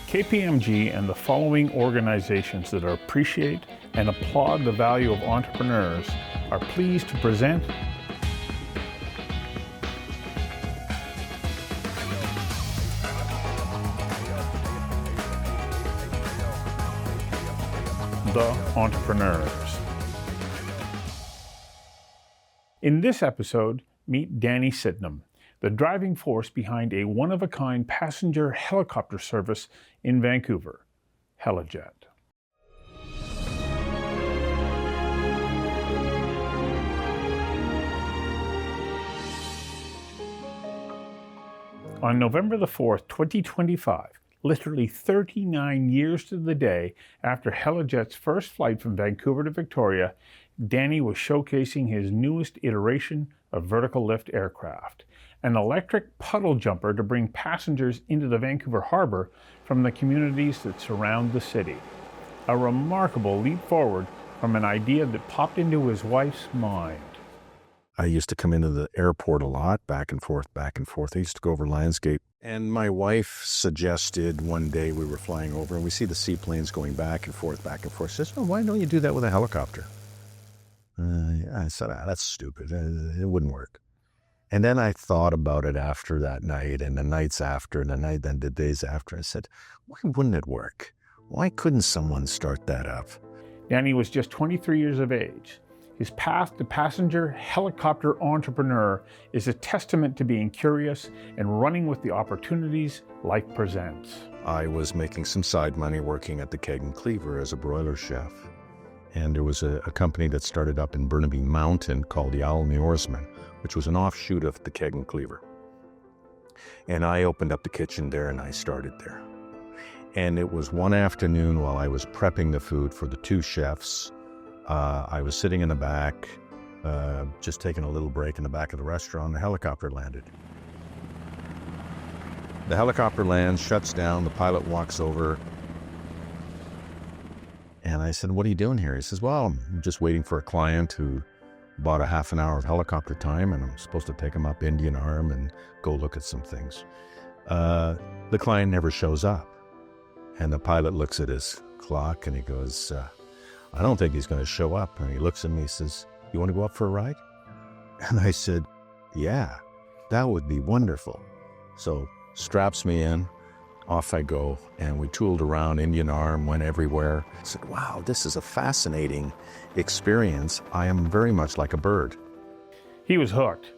KPMG and the following organizations that appreciate and applaud the value of entrepreneurs are pleased to present The Entrepreneurs. In this episode, meet Danny Sitnam, the driving force behind a one-of-a-kind passenger helicopter service in Vancouver, Helijet. On November the 4th, 2025, literally 39 years to the day after Helijet's first flight from Vancouver to Victoria, Danny was showcasing his newest iteration of vertical lift aircraft, an electric puddle jumper to bring passengers into the Vancouver harbor from the communities that surround the city. A remarkable leap forward from an idea that popped into his wife's mind. I used to come into the airport a lot, back and forth, back and forth. I used to go over landscape. And my wife suggested one day we were flying over and we see the seaplanes going back and forth, back and forth. She says, "Oh, why don't you do that with a helicopter?" I said, that's stupid. It wouldn't work. And then I thought about it after that night and the nights after and the days after. I said, why wouldn't it work? Why couldn't someone start that up? Danny was just 23 years of age. His path to passenger helicopter entrepreneur is a testament to being curious and running with the opportunities life presents. I was making some side money working at the Keg and Cleaver as a broiler chef. And there was a company that started up in Burnaby Mountain called the Owl and Oarsman, which was an offshoot of the Keg and Cleaver. And I opened up the kitchen there and I started there. And it was one afternoon while I was prepping the food for the two chefs. I was sitting in the back, just taking a little break in the back of the restaurant. The helicopter landed. The helicopter lands, shuts down, the pilot walks over. And I said, "What are you doing here?" He says, "Well, I'm just waiting for a client who bought a half an hour of helicopter time and I'm supposed to take him up Indian Arm and go look at some things." The client never shows up. And the pilot looks at his clock and he goes, "I don't think he's going to show up." And he looks at me and says, "You want to go up for a ride?" And I said, "Yeah, that would be wonderful." So straps me in, off I go, and we tooled around Indian Arm, went everywhere. I said, wow, this is a fascinating experience. I am very much like a bird. He was hooked.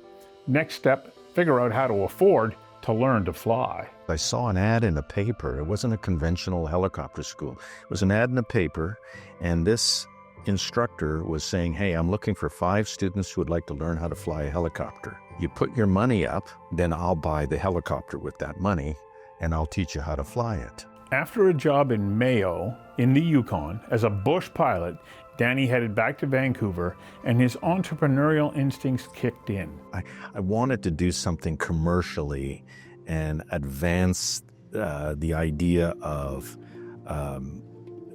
Next step, figure out how to afford to learn to fly. I saw an ad in a paper. It wasn't a conventional helicopter school. It was an ad in a paper, and this instructor was saying, "Hey, I'm looking for 5 students who would like to learn how to fly a helicopter. You put your money up, then I'll buy the helicopter with that money, and I'll teach you how to fly it." After a job in Mayo, in the Yukon, as a bush pilot, Danny headed back to Vancouver and his entrepreneurial instincts kicked in. I wanted to do something commercially and advance the idea of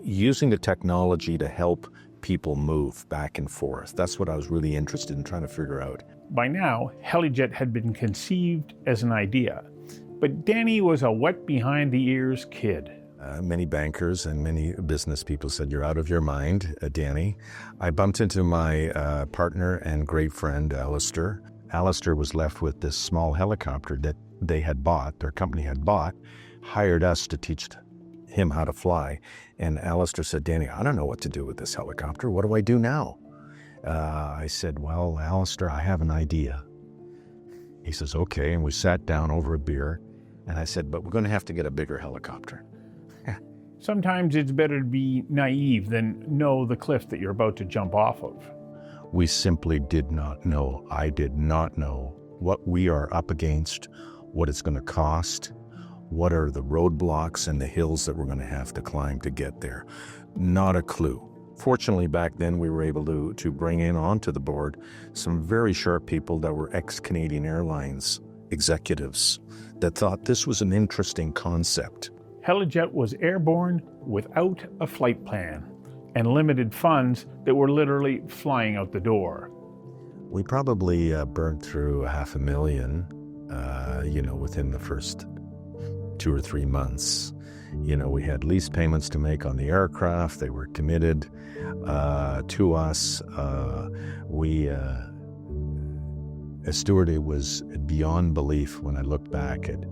using the technology to help people move back and forth. That's what I was really interested in trying to figure out. By now, Helijet had been conceived as an idea, but Danny was a wet behind the ears kid. Many bankers and many business people said, "You're out of your mind, Danny." I bumped into my partner and great friend, Alistair. Alistair was left with this small helicopter that they had bought, their company had bought, hired us to teach him how to fly. And Alistair said, "Danny, I don't know what to do with this helicopter. What do I do now?" I said, "Well, Alistair, I have an idea." He says, "Okay." And we sat down over a beer. And I said, "But we're going to have to get a bigger helicopter." Sometimes it's better to be naive than know the cliff that you're about to jump off of. We simply did not know. I did not know what we are up against, what it's going to cost, what are the roadblocks and the hills that we're going to have to climb to get there. Not a clue. Fortunately, back then, we were able to bring in onto the board some very sharp people that were ex-Canadian Airlines executives that thought this was an interesting concept. Helijet was airborne without a flight plan and limited funds that were literally flying out the door. We probably burned through $500,000, within the first 2 or 3 months. You know, we had lease payments to make on the aircraft. They were committed to us. As Stuart, it was beyond belief when I looked back at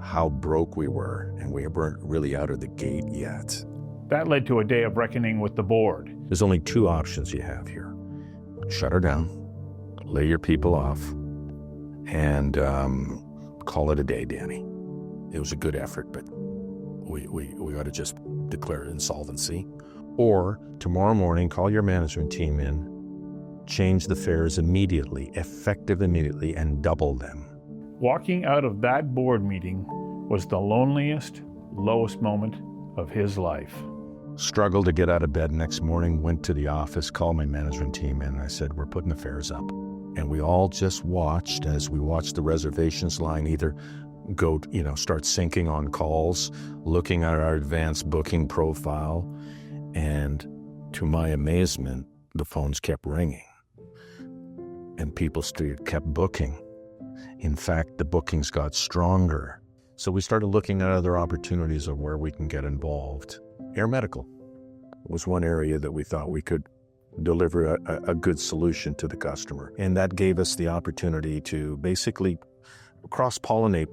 how broke we were, and we weren't really out of the gate yet. That led to a day of reckoning with the board. There's only two options you have here. Shut her down, lay your people off, and call it a day, Danny. It was a good effort, but we ought to just declare insolvency. Or tomorrow morning, call your management team in, change the fares immediately, effective immediately, and double them. Walking out of that board meeting was the loneliest, lowest moment of his life. Struggled to get out of bed next morning, went to the office, called my management team in, and I said, we're putting the fares up. And we all just watched as we watched the reservations line either go, start sinking on calls, looking at our advanced booking profile, and to my amazement, the phones kept ringing. And people kept booking. In fact, the bookings got stronger. So we started looking at other opportunities of where we can get involved. Air medical was one area that we thought we could deliver a good solution to the customer. And that gave us the opportunity to basically cross-pollinate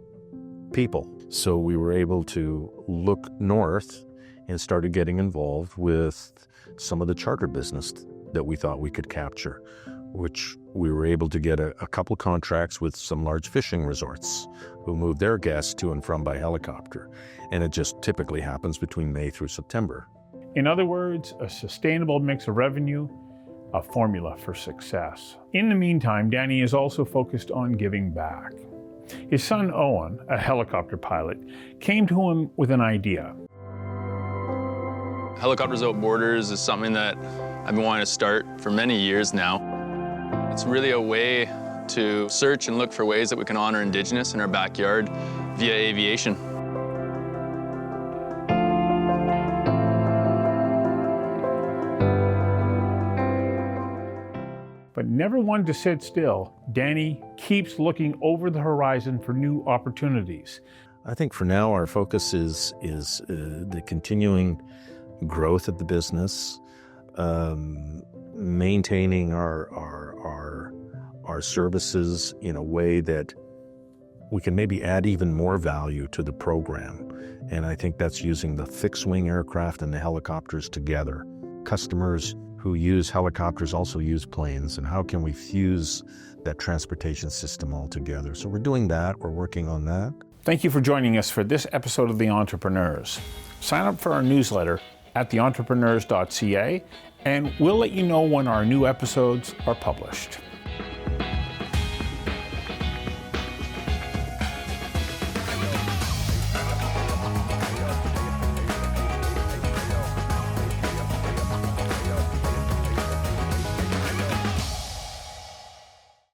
people. So we were able to look north and started getting involved with some of the charter business that we thought we could capture, which we were able to get a couple contracts with some large fishing resorts who move their guests to and from by helicopter. And it just typically happens between May through September. In other words, a sustainable mix of revenue, a formula for success. In the meantime, Danny is also focused on giving back. His son Owen, a helicopter pilot, came to him with an idea. Helicopters Without Borders is something that I've been wanting to start for many years now. It's really a way to search and look for ways that we can honor Indigenous in our backyard via aviation. But never one to sit still, Danny keeps looking over the horizon for new opportunities. I think for now our focus is the continuing growth of the business, maintaining our services in a way that we can maybe add even more value to the program. And I think that's using the fixed-wing aircraft and the helicopters together. Customers who use helicopters also use planes, and how can we fuse that transportation system all together? So we're doing that, we're working on that. Thank you for joining us for this episode of The Entrepreneurs. Sign up for our newsletter at theentrepreneurs.ca, and we'll let you know when our new episodes are published.